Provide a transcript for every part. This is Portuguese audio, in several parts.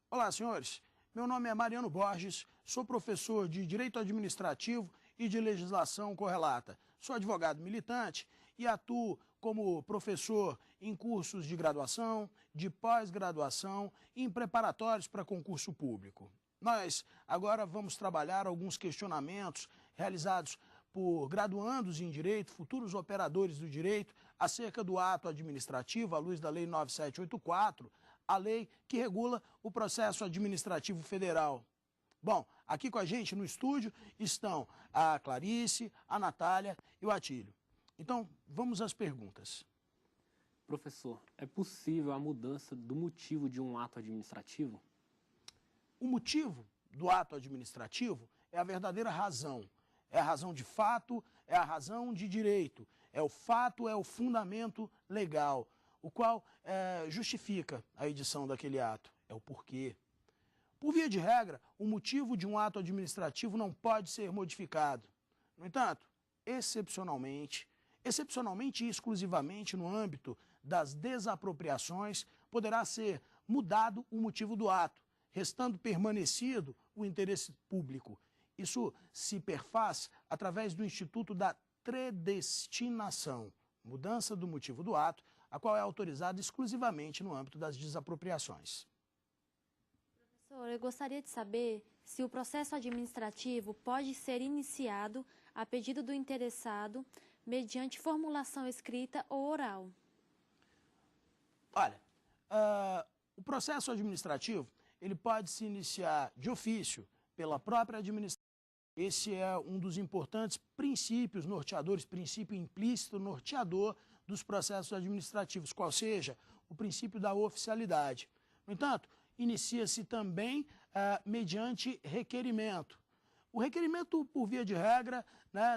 Olá, senhores. Meu nome é Mariano Borges, sou professor de Direito Administrativo e de Legislação Correlata. Sou advogado militante e atuo como professor em cursos de graduação, de pós-graduação e em preparatórios para concurso público. Nós agora vamos trabalhar alguns questionamentos realizados por graduandos em Direito, futuros operadores do direito, acerca do ato administrativo, à luz da Lei 9784, a lei que regula o processo administrativo federal. Bom, aqui com a gente no estúdio estão a Clarice, a Natália e o Atílio. Então, vamos às perguntas. Professor, é possível a mudança do motivo de um ato administrativo? O motivo do ato administrativo é a verdadeira razão. É a razão de fato, é a razão de direito. É o fato, é o fundamento legal, o qual justifica a edição daquele ato. É o porquê. Por via de regra, o motivo de um ato administrativo não pode ser modificado. No entanto, excepcionalmente e exclusivamente no âmbito das desapropriações, poderá ser mudado o motivo do ato, restando permanecido o interesse público. Isso se perfaz através do Instituto da predestinação, mudança do motivo do ato, a qual é autorizada exclusivamente no âmbito das desapropriações. Professor, eu gostaria de saber se o processo administrativo pode ser iniciado a pedido do interessado mediante formulação escrita ou oral. Olha, o processo administrativo ele pode se iniciar de ofício pela própria administração. Esse é um dos importantes princípios norteadores, princípio implícito norteador dos processos administrativos, qual seja o princípio da oficialidade. No entanto, inicia-se também mediante requerimento. O requerimento, por via de regra,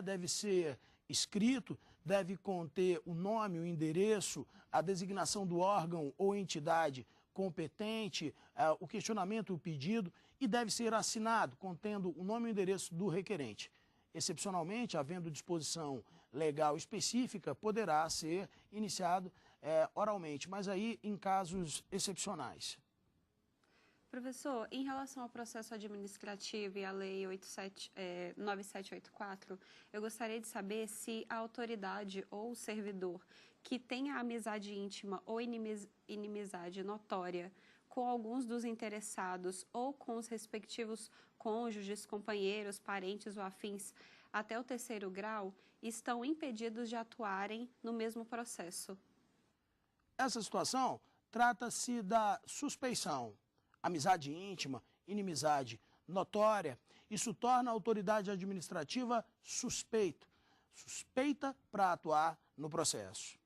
deve ser escrito, deve conter o nome, o endereço, a designação do órgão ou entidade competente, o questionamento, o pedido, e deve ser assinado, contendo o nome e o endereço do requerente. Excepcionalmente, havendo disposição legal específica, poderá ser iniciado oralmente, mas aí em casos excepcionais. Professor, em relação ao processo administrativo e à Lei 9784, eu gostaria de saber se a autoridade ou o servidor que tenha amizade íntima ou inimizade notória com alguns dos interessados ou com os respectivos cônjuges, companheiros, parentes ou afins até o 3º grau, estão impedidos de atuarem no mesmo processo. Essa situação trata-se da suspeição. Amizade íntima, inimizade notória, isso torna a autoridade administrativa suspeita para atuar no processo.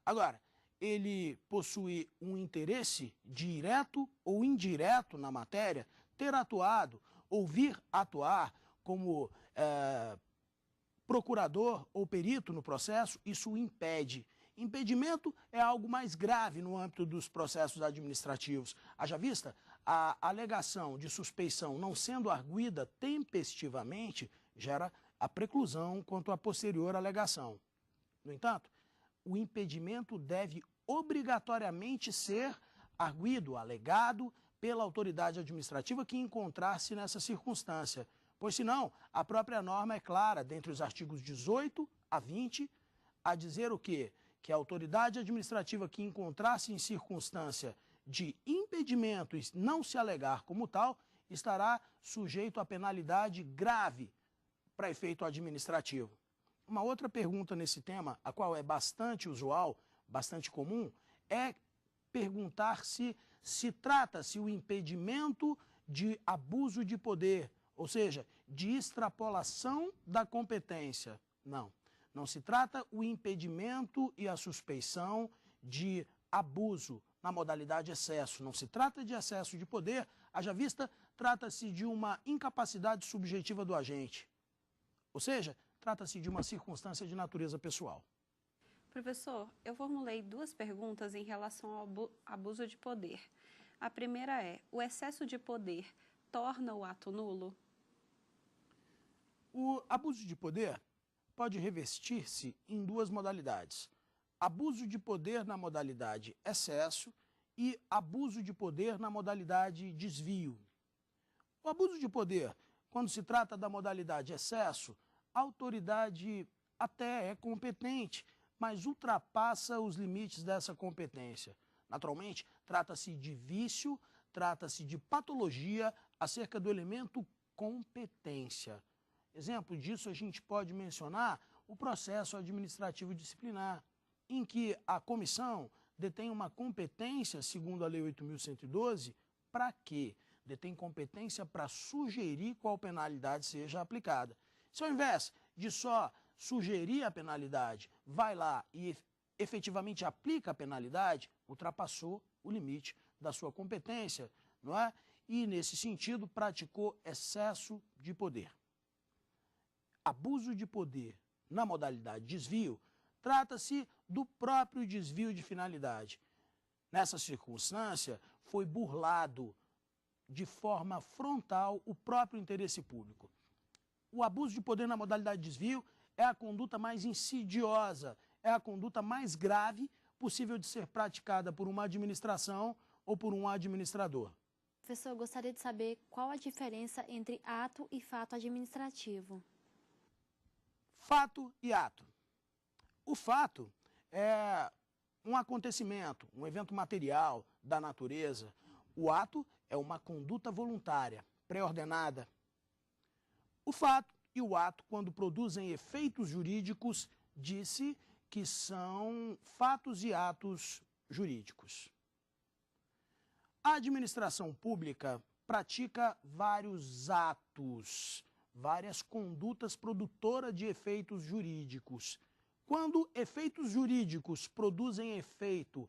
Agora, ele possui um interesse direto ou indireto na matéria, ter atuado ou vir atuar como procurador ou perito no processo, isso o impede. Impedimento é algo mais grave no âmbito dos processos administrativos. Haja vista, a alegação de suspeição não sendo arguida tempestivamente gera a preclusão quanto à posterior alegação. No entanto, o impedimento deve obrigatoriamente ser arguido, alegado pela autoridade administrativa que encontrar-se nessa circunstância, pois senão a própria norma é clara, dentre os artigos 18 a 20, a dizer o quê? Que a autoridade administrativa que encontrar-se em circunstância de impedimento e não se alegar como tal, estará sujeito a penalidade grave para efeito administrativo. Uma outra pergunta nesse tema, a qual é bastante usual, bastante comum, é perguntar se trata-se o impedimento de abuso de poder, ou seja, de extrapolação da competência. Não. Não se trata o impedimento e a suspeição de abuso na modalidade excesso. Não se trata de excesso de poder, haja vista, trata-se de uma incapacidade subjetiva do agente. Ou seja, trata-se de uma circunstância de natureza pessoal. Professor, eu formulei 2 perguntas em relação ao abuso de poder. A primeira é: o excesso de poder torna o ato nulo? O abuso de poder pode revestir-se em 2 modalidades. Abuso de poder na modalidade excesso e abuso de poder na modalidade desvio. O abuso de poder, quando se trata da modalidade excesso, a autoridade até é competente, mas ultrapassa os limites dessa competência. Naturalmente, trata-se de vício, trata-se de patologia acerca do elemento competência. Exemplo disso a gente pode mencionar o processo administrativo disciplinar, em que a comissão detém uma competência, segundo a Lei 8.112, para quê? Detém competência para sugerir qual penalidade seja aplicada. Se ao invés de só sugerir a penalidade, vai lá e efetivamente aplica a penalidade, ultrapassou o limite da sua competência, não é? E, nesse sentido, praticou excesso de poder. Abuso de poder na modalidade desvio, trata-se do próprio desvio de finalidade. Nessa circunstância, foi burlado de forma frontal o próprio interesse público. O abuso de poder na modalidade desvio é a conduta mais insidiosa, é a conduta mais grave possível de ser praticada por uma administração ou por um administrador. Professor, eu gostaria de saber qual a diferença entre ato e fato administrativo. Fato e ato. O fato é um acontecimento, um evento material da natureza. O ato é uma conduta voluntária, pré-ordenada. O fato e o ato, quando produzem efeitos jurídicos, disse que são fatos e atos jurídicos. A administração pública pratica vários atos, várias condutas produtoras de efeitos jurídicos. Quando efeitos jurídicos produzem efeito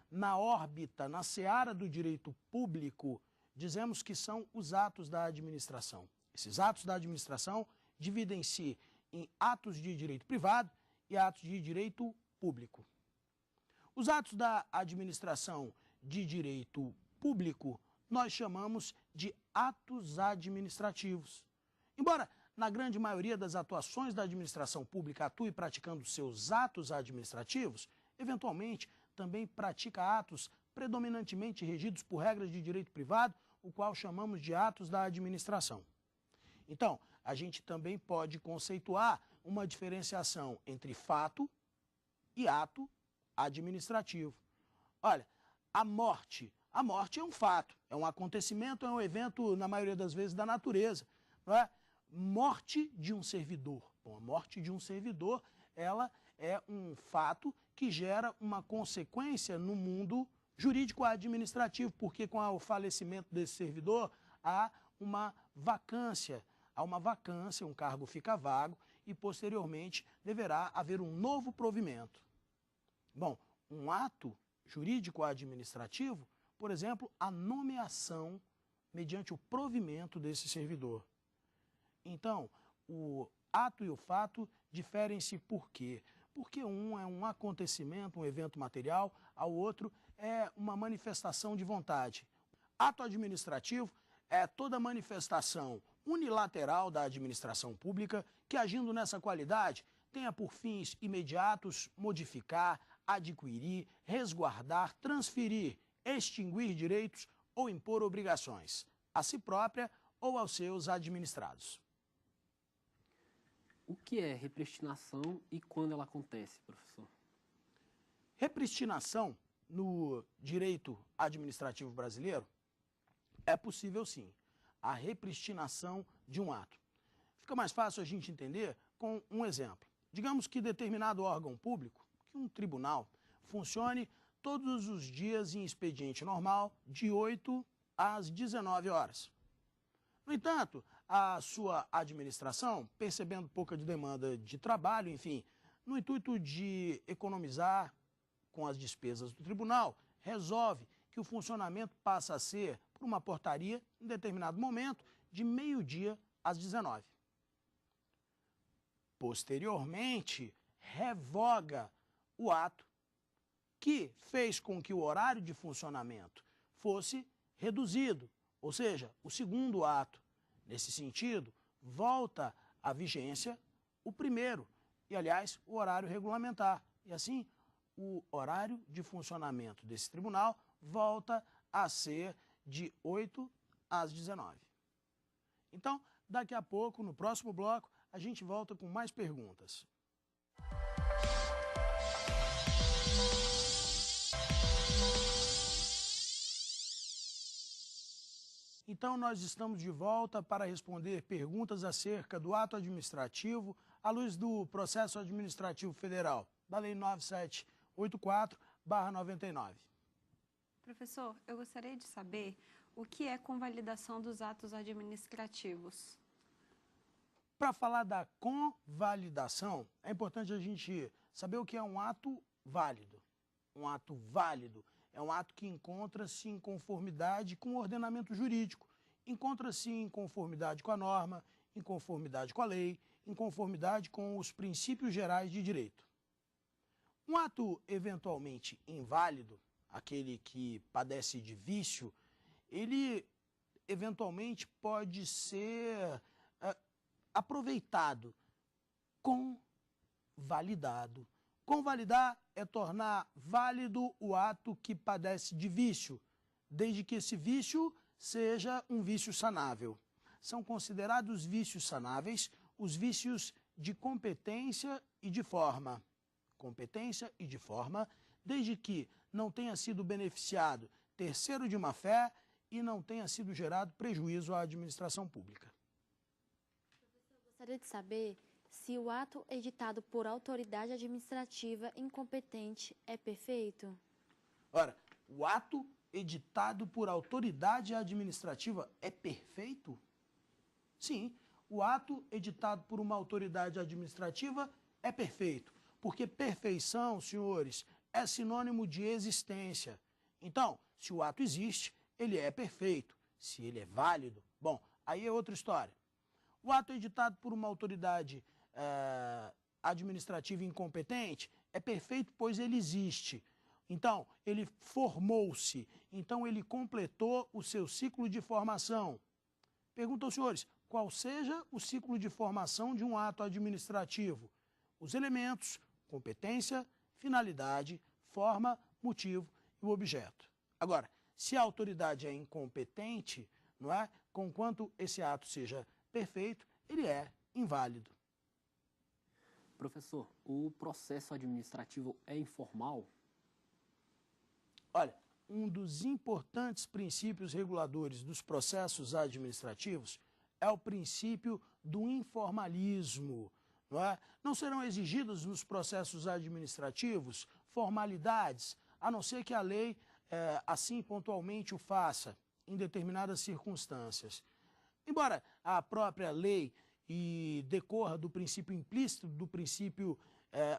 na órbita, na seara do direito público, dizemos que são os atos da administração. Esses atos da administração dividem-se em atos de direito privado e atos de direito público. Os atos da administração de direito público nós chamamos de atos administrativos. Embora na grande maioria das atuações da administração pública atue praticando seus atos administrativos, eventualmente também pratica atos predominantemente regidos por regras de direito privado, o qual chamamos de atos da administração. Então, a gente também pode conceituar uma diferenciação entre fato e ato administrativo. Olha, a morte é um fato, é um acontecimento, é um evento, na maioria das vezes, da natureza, não é? Morte de um servidor. Bom, a morte de um servidor, ela é um fato que gera uma consequência no mundo jurídico-administrativo, porque com o falecimento desse servidor há uma vacância, um cargo fica vago e posteriormente deverá haver um novo provimento. Bom, um ato jurídico-administrativo, por exemplo, a nomeação mediante o provimento desse servidor. Então, o ato e o fato diferem-se por quê? Porque um é um acontecimento, um evento material, ao outro é uma manifestação de vontade. Ato administrativo é toda manifestação unilateral da administração pública que, agindo nessa qualidade, tenha por fins imediatos modificar, adquirir, resguardar, transferir, extinguir direitos ou impor obrigações, a si própria ou aos seus administrados. O que é repristinação e quando ela acontece, professor? Repristinação no direito administrativo brasileiro é possível sim, a repristinação de um ato. Fica mais fácil a gente entender com um exemplo. Digamos que determinado órgão público, que um tribunal, funcione todos os dias em expediente normal, de 8 às 19 horas. No entanto, a sua administração, percebendo pouca demanda de trabalho, enfim, no intuito de economizar com as despesas do tribunal, resolve que o funcionamento passa a ser, por uma portaria, em determinado momento, de meio-dia às 19. Posteriormente, revoga o ato que fez com que o horário de funcionamento fosse reduzido, ou seja, o segundo ato. Nesse sentido, volta à vigência o primeiro, e aliás, o horário regulamentar. E assim, o horário de funcionamento desse tribunal volta a ser de 8 às 19. Então, daqui a pouco, no próximo bloco, a gente volta com mais perguntas. Então, nós estamos de volta para responder perguntas acerca do ato administrativo à luz do processo administrativo federal, da Lei 9784/99. Professor, eu gostaria de saber o que é convalidação dos atos administrativos. Para falar da convalidação, é importante a gente saber o que é um ato válido. Um ato válido é um ato que encontra-se em conformidade com o ordenamento jurídico, encontra-se em conformidade com a norma, em conformidade com a lei, em conformidade com os princípios gerais de direito. Um ato eventualmente inválido, aquele que padece de vício, ele eventualmente pode ser aproveitado, convalidado. Convalidar é tornar válido o ato que padece de vício, desde que esse vício seja um vício sanável. São considerados vícios sanáveis os vícios de competência e de forma. Competência e de forma, desde que não tenha sido beneficiado terceiro de má fé e não tenha sido gerado prejuízo à administração pública. Gostaria de saber se o ato editado por autoridade administrativa incompetente é perfeito? Ora, o ato editado por autoridade administrativa é perfeito? Sim, o ato editado por uma autoridade administrativa é perfeito, porque perfeição, senhores, é sinônimo de existência. Então, se o ato existe, ele é perfeito. Se ele é válido, bom, aí é outra história. O ato editado por uma autoridade administrativa incompetente é perfeito, pois ele existe. Então, ele formou-se. Então, ele completou o seu ciclo de formação. Pergunto aos senhores, qual seja o ciclo de formação de um ato administrativo? Os elementos, competência, finalidade, forma, motivo e o objeto. Agora, se a autoridade é incompetente, não é? Conquanto esse ato seja perfeito, ele é inválido. Professor, o processo administrativo é informal? Olha, um dos importantes princípios reguladores dos processos administrativos é o princípio do informalismo. Não é? Não serão exigidas nos processos administrativos formalidades, a não ser que a lei assim pontualmente o faça, em determinadas circunstâncias. Embora a própria lei decorra do princípio implícito, do princípio,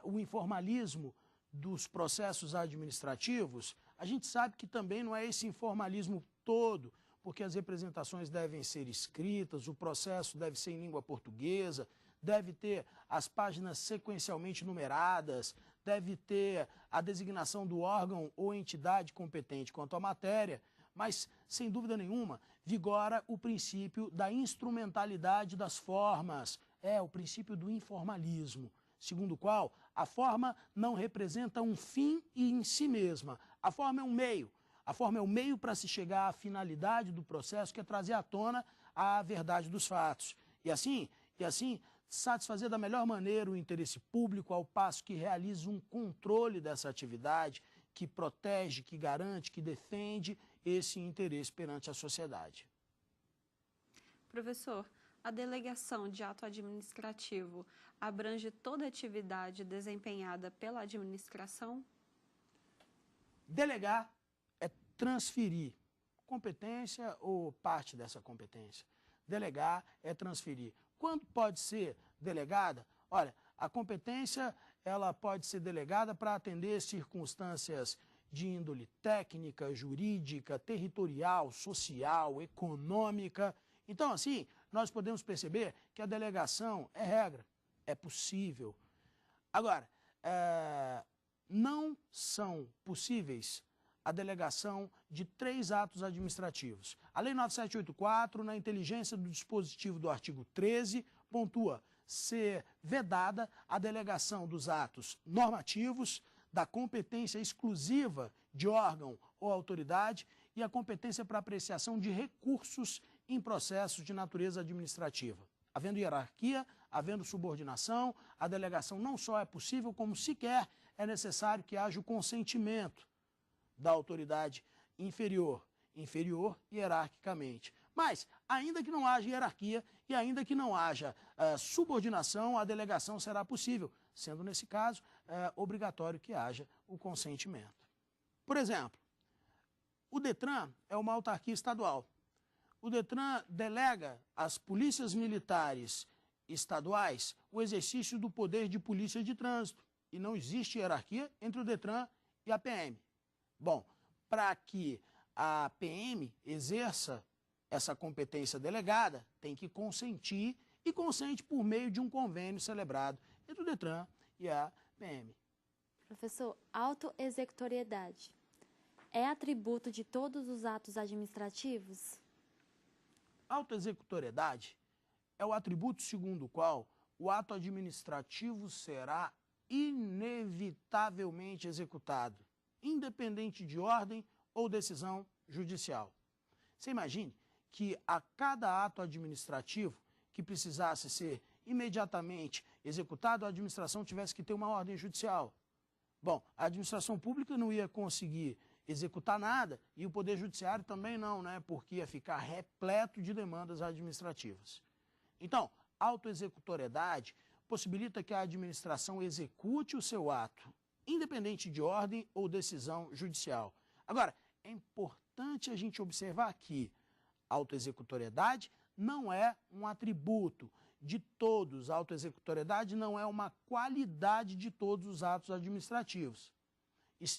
o informalismo dos processos administrativos, a gente sabe que também não é esse informalismo todo, porque as representações devem ser escritas, o processo deve ser em língua portuguesa, deve ter as páginas sequencialmente numeradas, deve ter a designação do órgão ou entidade competente quanto à matéria, mas, sem dúvida nenhuma, vigora o princípio da instrumentalidade das formas, o princípio do informalismo, segundo o qual a forma não representa um fim em si mesma, a forma é um meio. A forma é o meio para se chegar à finalidade do processo, que é trazer à tona a verdade dos fatos. E assim, satisfazer da melhor maneira o interesse público, ao passo que realiza um controle dessa atividade, que protege, que garante, que defende esse interesse perante a sociedade. Professor, a delegação de ato administrativo abrange toda atividade desempenhada pela administração? Delegar é transferir competência ou parte dessa competência. Delegar é transferir. Quando pode ser delegada? Olha, a competência ela pode ser delegada para atender circunstâncias de índole técnica, jurídica, territorial, social, econômica. Então, assim, nós podemos perceber que a delegação é regra, é possível. Agora, não são possíveis a delegação de 3 atos administrativos. A Lei 9784, na inteligência do dispositivo do artigo 13, pontua ser vedada a delegação dos atos normativos, da competência exclusiva de órgão ou autoridade e a competência para apreciação de recursos em processos de natureza administrativa. Havendo hierarquia, havendo subordinação, a delegação não só é possível, como sequer é necessário que haja o consentimento da autoridade inferior hierarquicamente. Mas, ainda que não haja hierarquia e ainda que não haja subordinação, a delegação será possível, sendo, nesse caso, obrigatório que haja o consentimento. Por exemplo, o DETRAN é uma autarquia estadual. O DETRAN delega às polícias militares estaduais o exercício do poder de polícia de trânsito. E não existe hierarquia entre o DETRAN e a PM. Bom, para que a PM exerça essa competência delegada, tem que consentir e consente por meio de um convênio celebrado entre o DETRAN e a PM. Professor, autoexecutoriedade é atributo de todos os atos administrativos? Autoexecutoriedade é o atributo segundo o qual o ato administrativo será inevitavelmente executado, independente de ordem ou decisão judicial. Você imagine que a cada ato administrativo que precisasse ser imediatamente executado, a administração tivesse que ter uma ordem judicial. Bom, a administração pública não ia conseguir executar nada e o Poder Judiciário também não, né? Porque ia ficar repleto de demandas administrativas. Então, autoexecutoriedade possibilita que a administração execute o seu ato, independente de ordem ou decisão judicial. Agora, é importante a gente observar que autoexecutoriedade não é um atributo de todos, a autoexecutoriedade não é uma qualidade de todos os atos administrativos.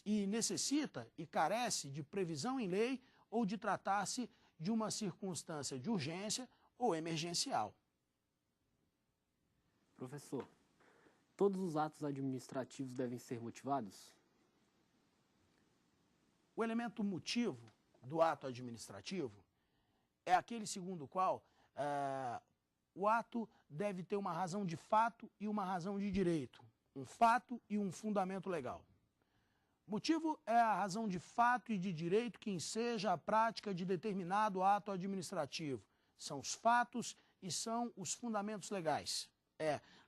E necessita e carece de previsão em lei ou de tratar-se de uma circunstância de urgência ou emergencial. Professor, todos os atos administrativos devem ser motivados? O elemento motivo do ato administrativo é aquele segundo o qual o ato deve ter uma razão de fato e uma razão de direito, um fato e um fundamento legal. Motivo é a razão de fato e de direito que enseja a prática de determinado ato administrativo. São os fatos e são os fundamentos legais.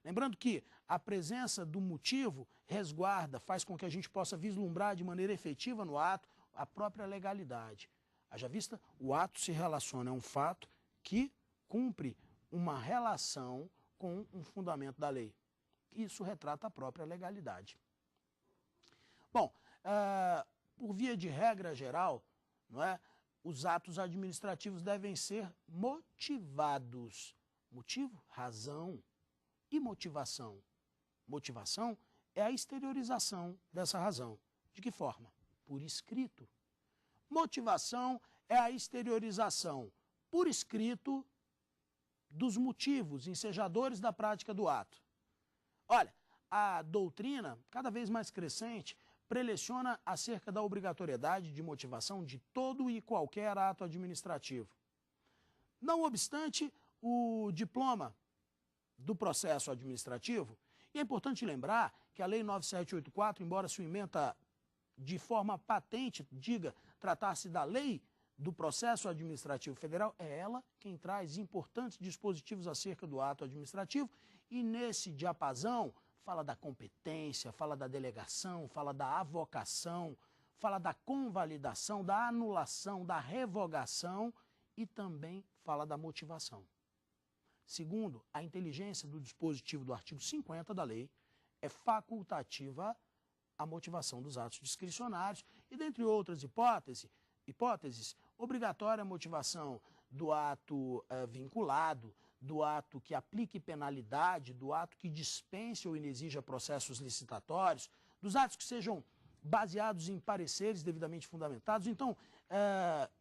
Lembrando que a presença do motivo resguarda, faz com que a gente possa vislumbrar de maneira efetiva no ato a própria legalidade. Haja vista, o ato se relaciona a um fato que cumpre uma relação com um fundamento da lei. Isso retrata a própria legalidade. Bom, por via de regra geral, não é, os atos administrativos devem ser motivados. Motivo, razão e motivação. Motivação é a exteriorização dessa razão. De que forma? Por escrito. Motivação é a exteriorização por escrito dos motivos ensejadores da prática do ato. Olha, a doutrina, cada vez mais crescente, preleciona acerca da obrigatoriedade de motivação de todo e qualquer ato administrativo. Não obstante, o diploma do processo administrativo, e é importante lembrar que a Lei 9784, embora sua ementa de forma patente, diga tratar-se da Lei do Processo Administrativo Federal, é ela quem traz importantes dispositivos acerca do ato administrativo e nesse diapasão fala da competência, fala da delegação, fala da avocação, fala da convalidação, da anulação, da revogação e também fala da motivação. Segundo, a inteligência do dispositivo do artigo 50 da lei, é facultativa a motivação dos atos discricionários e, dentre outras hipóteses, obrigatória a motivação do ato vinculado, do ato que aplique penalidade, do ato que dispense ou inexija processos licitatórios, dos atos que sejam baseados em pareceres devidamente fundamentados. Então,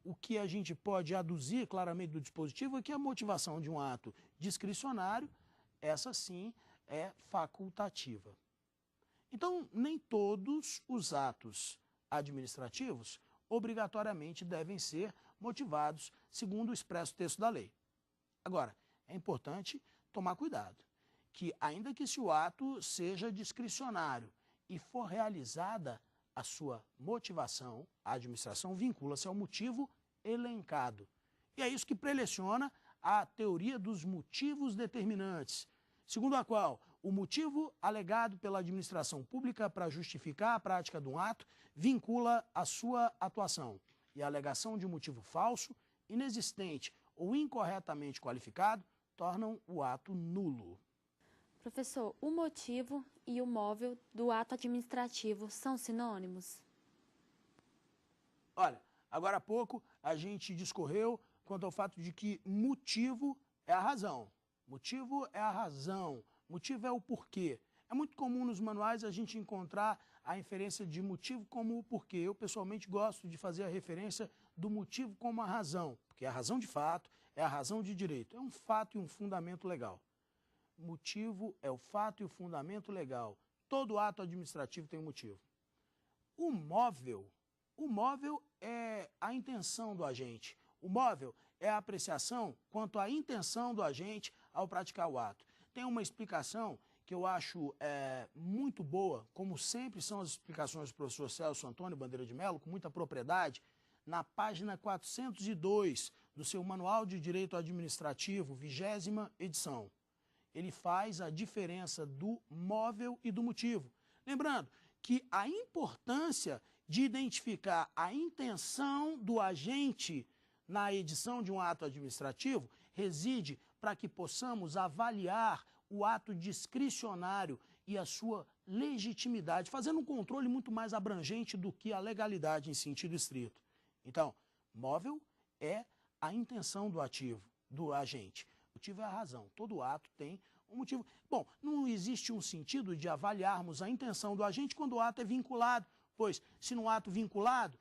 o que a gente pode aduzir claramente do dispositivo é que a motivação de um ato discricionário, essa sim, é facultativa. Então, nem todos os atos administrativos obrigatoriamente devem ser motivados segundo o expresso texto da lei. Agora, é importante tomar cuidado, que ainda que se o ato seja discricionário e for realizada a sua motivação, a administração vincula-se ao motivo elencado. E é isso que preleciona a teoria dos motivos determinantes, segundo a qual o motivo alegado pela administração pública para justificar a prática de um ato vincula a sua atuação, e a alegação de um motivo falso, inexistente ou incorretamente qualificado tornam o ato nulo. Professor, o motivo e o móvel do ato administrativo são sinônimos? Olha, agora há pouco a gente discorreu quanto ao fato de que motivo é a razão. Motivo é a razão, motivo é o porquê. É muito comum nos manuais a gente encontrar a inferência de motivo como o porquê. Eu, pessoalmente, gosto de fazer a referência do motivo como a razão, porque a razão de fato é a razão de direito. É um fato e um fundamento legal. Motivo é o fato e o fundamento legal. Todo ato administrativo tem um motivo. O móvel é a intenção do agente. O móvel é a apreciação quanto à intenção do agente ao praticar o ato. Tem uma explicação que eu acho muito boa, como sempre são as explicações do professor Celso Antônio Bandeira de Mello, com muita propriedade, na página 402 do seu Manual de Direito Administrativo, 20ª edição. Ele faz a diferença do móvel e do motivo. Lembrando que a importância de identificar a intenção do agente na edição de um ato administrativo reside para que possamos avaliar o ato discricionário e a sua legitimidade, fazendo um controle muito mais abrangente do que a legalidade em sentido estrito. Então, móvel é a intenção do ativo, do agente. O motivo é a razão. Todo ato tem um motivo. Bom, não existe um sentido de avaliarmos a intenção do agente quando o ato é vinculado, pois se no ato vinculado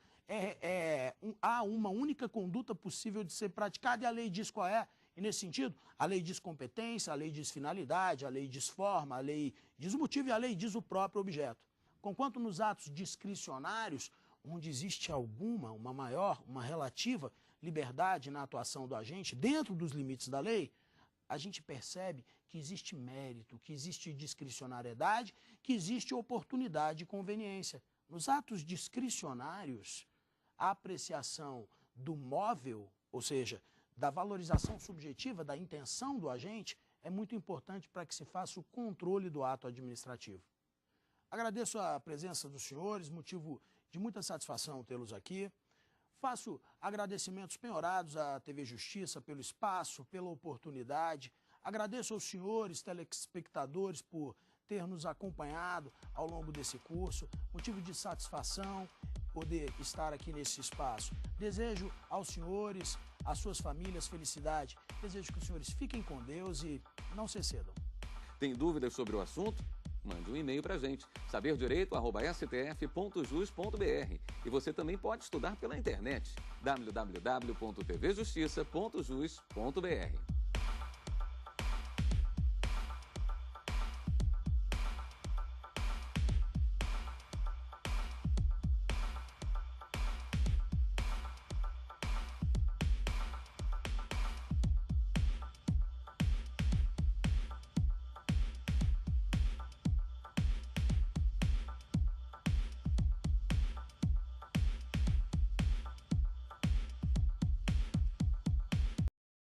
há uma única conduta possível de ser praticada e a lei diz qual é. E nesse sentido, a lei diz competência, a lei diz finalidade, a lei diz forma, a lei diz o motivo e a lei diz o próprio objeto. Conquanto nos atos discricionários, onde existe uma relativa liberdade na atuação do agente, dentro dos limites da lei, a gente percebe que existe mérito, que existe discricionariedade, que existe oportunidade e conveniência. Nos atos discricionários, a apreciação do móvel, ou seja, da valorização subjetiva da intenção do agente, é muito importante para que se faça o controle do ato administrativo. Agradeço a presença dos senhores, motivo de muita satisfação tê-los aqui. Faço agradecimentos penhorados à TV Justiça pelo espaço, pela oportunidade. Agradeço aos senhores telespectadores por ter nos acompanhado ao longo desse curso. Motivo de satisfação poder estar aqui nesse espaço. Desejo aos senhores, às suas famílias, felicidade. Desejo que os senhores fiquem com Deus e não se excedam. Tem dúvidas sobre o assunto? Mande um e-mail para a gente, saberdireito@stf.jus.br. E você também pode estudar pela internet, www.tvjustiça.jus.br.